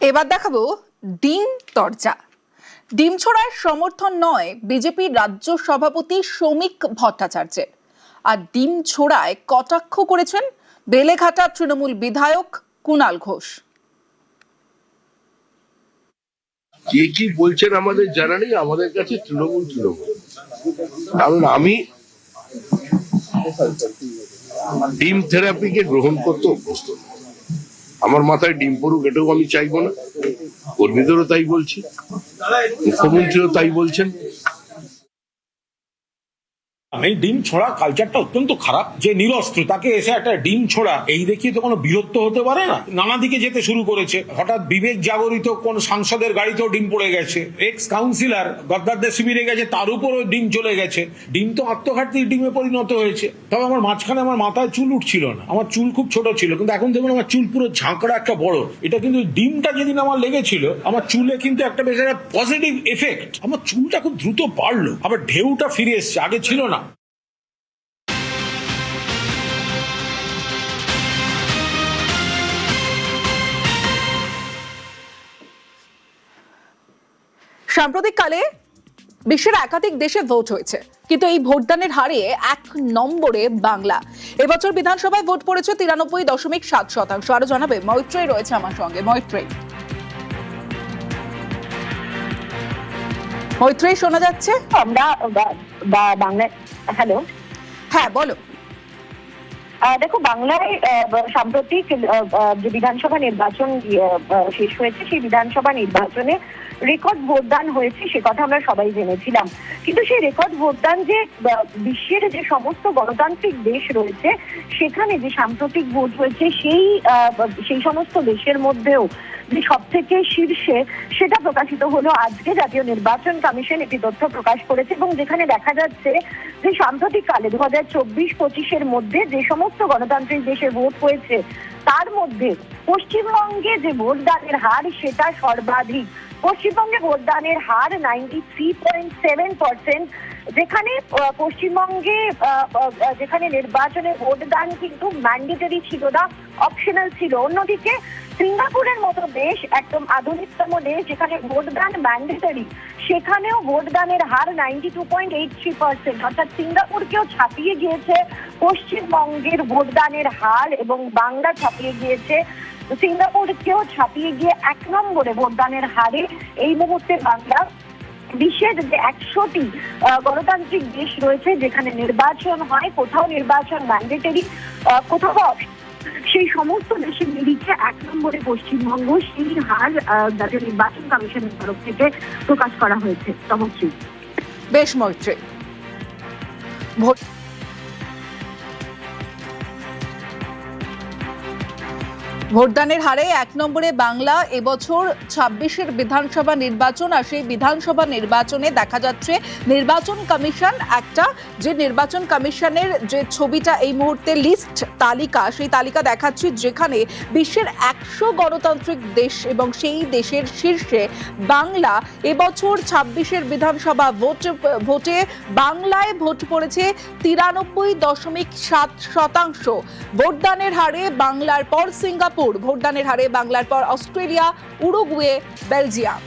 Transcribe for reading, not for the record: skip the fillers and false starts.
এবার দেখাবো ডিম তরজা। ডিম ছোড়ার সমর্থন নয় বিজেপির রাজ্য সভাপতি শ্রমিক ভট্টাচার্যের, আর ডিম ছোড়ায় কটাক্ষ করেছেন বেলেঘাটা তৃণমূল বিধায়ক কুণাল ঘোষ। কে কি বলছেন আমাদের জানা নেই, আমাদের কাছে তৃণমূল। কারণ আমি ডিম থেরাপিকে গ্রহণ করতে অভ্যস্ত। আমার মাথায় ডিম পড়ুক এটাও আমি চাইবো না। কর্মীদেরও তাই বলছি, মুখ্যমন্ত্রীও তাই বলছেন। এই ডিম ছোড়া কালচারটা অত্যন্ত খারাপ। যে নিরস্ত্র তাকে এসে একটা ডিম ছোড়া এই দেখিয়ে তো কোনো বীরত্ব হতে পারে না। নানা দিকে যেতে শুরু করেছে। হঠাৎ বিবেক জাগরিত কোন সাংসদের গাড়িতেও ডিম পড়ে গেছে। এক্স কাউন্সিলর গদ্দারদের শিবিরে গেছে, তার উপরও ডিম চলে গেছে। ডিম তো আত্মঘাতীর ডিমে পরিণত হয়েছে। তবে আমার মাঝখানে আমার মাথায় চুল উঠছিল না, আমার চুল খুব ছোট ছিল, কিন্তু এখন দেখুন আমার চুল পুরো ঝাঁকড়া একটা বড়। এটা কিন্তু ডিমটা যেদিন আমার লেগেছিল আমার চুলে কিন্তু একটা বেশ একটা পজিটিভ এফেক্ট। আমার চুলটা খুব দ্রুত বাড়লো, আবার ঢেউটা ফিরে এসছে, আগে ছিল না। সাম্প্রতিককালে বিশ্বের একাধিক দেশে ভোট হয়েছে, কিন্তু এই ভোটদানের হারে 1 নম্বরে বাংলা। এবছর বিধানসভায় ভোট পড়েছে 93.7%। আরো জানাবে মৈত্রেয়ী রয়েছে আমার সঙ্গে। মৈত্রেয়ী শোনা যাচ্ছে? আমরা বাংলায় হ্যালো, হ্যাঁ বলো। দেখো, বাংলায় সাম্প্রতিক যে বিধানসভা নির্বাচন শেষ হয়েছে, সেই বিধানসভা নির্বাচনে রেকর্ড ভোটদান হয়েছে, সে কথা আমরা সবাই জেনেছিলাম। কিন্তু সেই রেকর্ড ভোটদান যে বিশ্বের যে সমস্ত গণতান্ত্রিক দেশ রয়েছে সেখানে যে সাম্প্রতিক ভোট হয়েছে সেই সমস্ত দেশের মধ্যেও যে সব থেকে শীর্ষে, সেটা প্রকাশিত হলো আজকে। জাতীয় নির্বাচন কমিশন একটি তথ্য প্রকাশ করেছে এবং যেখানে দেখা যাচ্ছে যে সাম্প্রতিককালে 2024-25-এর মধ্যে যে সমস্ত গণতান্ত্রিক দেশে ভোট হয়েছে তার মধ্যে পশ্চিমবঙ্গে যে ভোটদানের হার সেটা সর্বাধিক। পশ্চিমবঙ্গে ভোটদানের হার 93.7%, যেখানে পশ্চিমবঙ্গে যেখানে নির্বাচনে ভোটদান কিন্তু ম্যান্ডেটরি ছিল না, অপশনাল ছিল। অন্যদিকে সিঙ্গাপুরের মতো দেশ, একদম আধুনিকতম দেশ যেখানে ভোটদান ম্যান্ডেটরি, সেখানেও ভোটদানের হার 92.83%। অর্থাৎ সিঙ্গাপুরকেও ছাপিয়ে গিয়েছে পশ্চিমবঙ্গের ভোটদানের হার, এবং বাংলা ছাপিয়ে গিয়েছে সিঙ্গাপুরকেও ছাপিয়ে গিয়ে 1 নম্বরে ভোটদানের হারে এই মুহূর্তে বাংলা। বিশ্বের যে 100টি গণতান্ত্রিক দেশ রয়েছে যেখানে নির্বাচন হয়, কোথাও নির্বাচন ম্যান্ডেটরি, কোথাও সেই সমস্ত দেশের নিরিখে 1 নম্বরে পশ্চিমবঙ্গ। সেই হার জাতীয় নির্বাচন কমিশনের তরফ থেকে প্রকাশ করা হয়েছে। তমশ্রী, বেশ মৈত্রেয়ী। ভোটদানের হারে 1 নম্বরে বাংলা। এবছর 26-এর বিধানসভা নির্বাচন, আর সেই বিধানসভা নির্বাচনে দেখা যাচ্ছে নির্বাচন কমিশন যে নির্বাচন কমিশনের যে ছবিটা এই মুহূর্তে লিস্ট তালিকা, সেই তালিকা দেখাচ্ছি যেখানে বিশ্বের 100 গণতান্ত্রিক দেশ এবং সেই দেশের শীর্ষে বাংলা। এবছর 26-এর বিধানসভা ভোটে বাংলায় ভোট পড়েছে 93.7%। ভোটদানের হারে বাংলার পর সিঙ্গাপুর, ভোটদানের হারে বাংলার পর অস্ট্রেলিয়া, উরুগুয়ে, বেলজিয়াম।